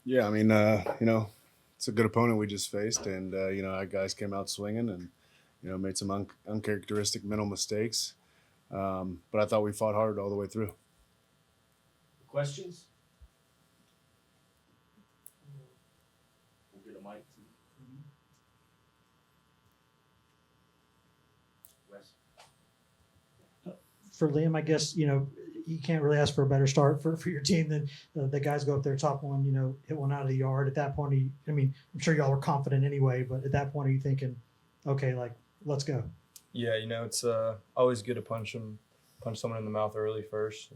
Yeah, I mean, it's a good opponent we just faced, and our guys came out swinging and made some uncharacteristic mental mistakes. But I thought we fought hard all the way through. Questions? We'll get a mic. Wes. For Liam, I guess, you can't really ask for a better start for your team than the guys go up there, top one, hit one out of the yard. At that point, I'm sure y'all were confident anyway, but at that point, are you thinking, okay, let's go? Yeah, it's always good to punch someone in the mouth early first.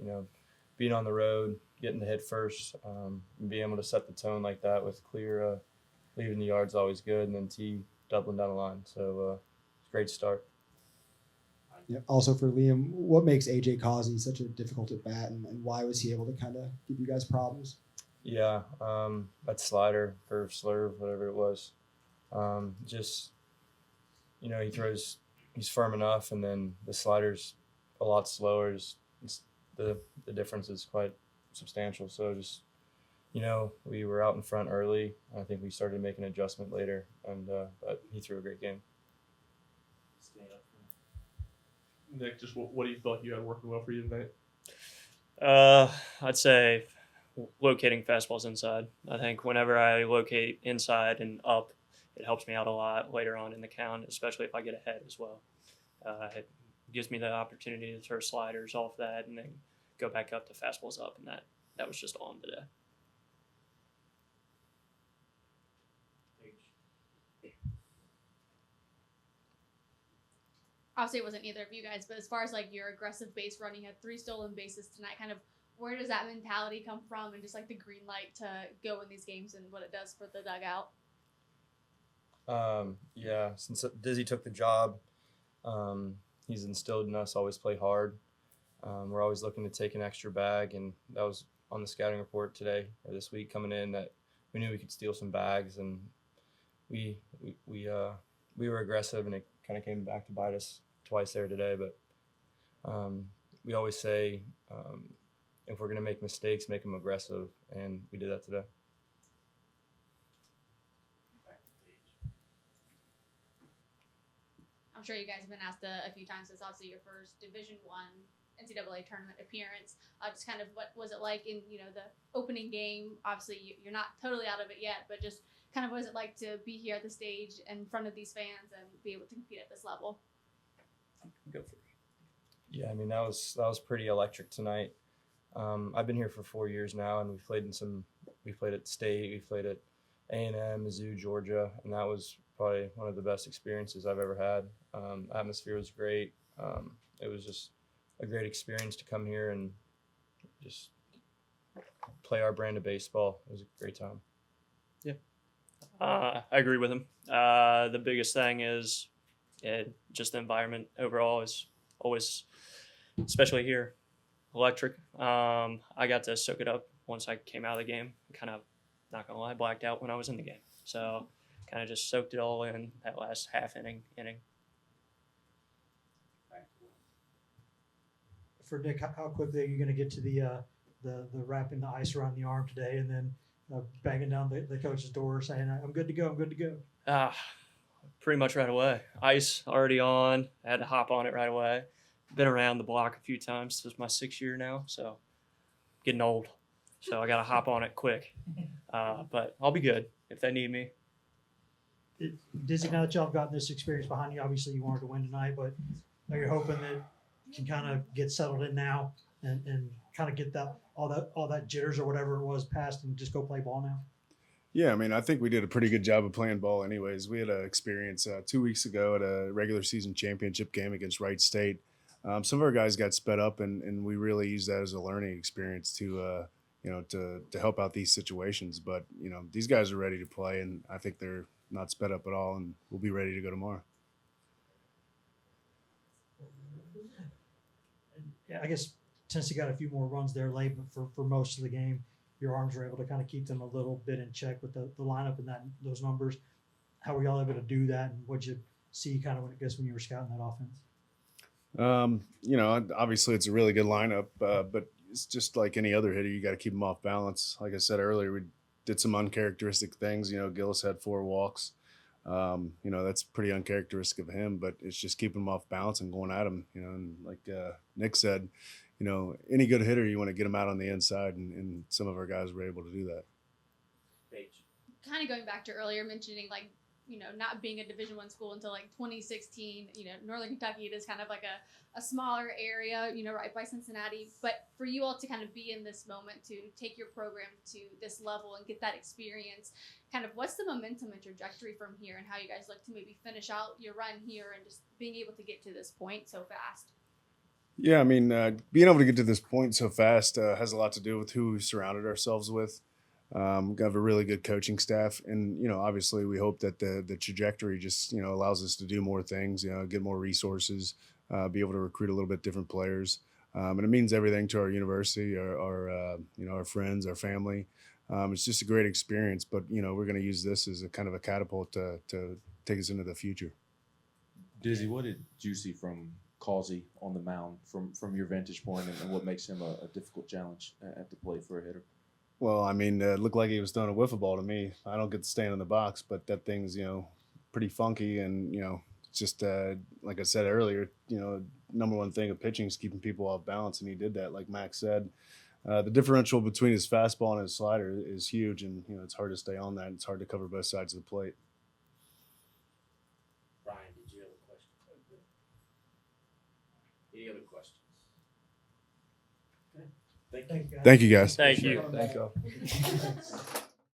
Being on the road, getting the hit first, and being able to set the tone like that with clear leaving the yard's always good, and then T doubling down the line. So it's a great start. Yeah. Also for Liam, what makes AJ Causey such a difficult at bat, and why was he able to kind of give you guys problems? Yeah, that slider, curve, slurve, whatever it was, just he's firm enough, and then the slider's a lot slower. The difference is quite substantial. So just we were out in front early. I think we started making an adjustment later, and but he threw a great game. Nick, just what do you feel like you had working well for you tonight? I'd say locating fastballs inside. I think whenever I locate inside and up, it helps me out a lot later on in the count, especially if I get ahead as well. It gives me the opportunity to throw sliders off that and then go back up to fastballs up, and that was just on today. Obviously it wasn't either of you guys, but as far as your aggressive base running, you had 3 stolen bases tonight. Kind of where does that mentality come from, and just the green light to go in these games and what it does for the dugout? Yeah, since Dizzy took the job, he's instilled in us always play hard. We're always looking to take an extra bag, and that was on the scouting report today or this week coming in, that we knew we could steal some bags, and we were aggressive, and it kind of came back to bite us twice there today. But we always say if we're going to make mistakes, make them aggressive, and we did that today. I'm sure you guys have been asked a few times. It's obviously your first Division I NCAA tournament appearance. Just kind of what was it like in the opening game? Obviously you're not totally out of it yet, but just kind of what is it like to be here at the stage in front of these fans and be able to compete at this level? Go for it. Yeah, I mean that was pretty electric tonight. I've been here for 4 years now, and we played at State, we played at A&M, Mizzou, Georgia, and that was probably one of the best experiences I've ever had. Atmosphere was great. It was just a great experience to come here and just play our brand of baseball. It was a great time. Yeah, I agree with him. The biggest thing is just the environment overall is always, especially here, electric. I got to soak it up once I came out of the game. Kind of, not gonna lie, blacked out when I was in the game. So kind of just soaked it all in that last half inning. For Nick, how quickly are you going to get to the wrapping the ice around the arm today, and then banging down the coach's door saying, I'm good to go, I'm good to go? Pretty much right away. Ice already on. I had to hop on it right away. Been around the block a few times. This is my 6th year now, so getting old. So I got to hop on it quick. But I'll be good if they need me. Dizzy, now that y'all have gotten this experience behind you, obviously you wanted to win tonight, but are you hoping that you can kind of get settled in now and kind of get all that jitters or whatever it was past and just go play ball now? Yeah, I mean, I think we did a pretty good job of playing ball anyways. We had an experience 2 weeks ago at a regular season championship game against Wright State. Some of our guys got sped up, and we really used that as a learning experience to help out these situations. But, these guys are ready to play, and I think they're not sped up at all, and we'll be ready to go tomorrow. Yeah, I guess Tennessee got a few more runs there late, but for most of the game, your arms were able to kind of keep them a little bit in check with the lineup and those numbers. How were y'all able to do that, and what'd you see kind of when you were scouting that offense? Obviously it's a really good lineup, but it's just like any other hitter. You got to keep them off balance. Like I said earlier, we did some uncharacteristic things. Gillis had 4 walks. That's pretty uncharacteristic of him, but it's just keeping him off balance and going at him. And like Nick said, any good hitter, you want to get him out on the inside, and some of our guys were able to do that. Paige. Kind of going back to earlier mentioning not being a Division I school until 2016. Northern Kentucky, it is kind of like a smaller area, right by Cincinnati. But for you all to kind of be in this moment, to take your program to this level and get that experience, kind of what's the momentum and trajectory from here, and how you guys look to maybe finish out your run here and just being able to get to this point so fast? Yeah, I mean, being able to get to this point so fast has a lot to do with who we surrounded ourselves with. We have a really good coaching staff, and obviously we hope that the trajectory just allows us to do more things, get more resources, be able to recruit a little bit different players, and it means everything to our university, our friends, our family. It's just a great experience, but we're going to use this as a kind of a catapult to take us into the future. Dizzy, what did you see from Causey on the mound from your vantage point, and what makes him a difficult challenge at the plate for a hitter? Well, I mean, it looked like he was throwing a wiffle ball to me. I don't get to stand in the box, but that thing's, pretty funky. And, it's just like I said earlier, number one thing of pitching is keeping people off balance. And he did that, like Max said. The differential between his fastball and his slider is huge. And, it's hard to stay on that. It's hard to cover both sides of the plate. Brian, did you have a question? Any other questions? Okay. Thank you. Thank you, guys. Thank you. Thank you.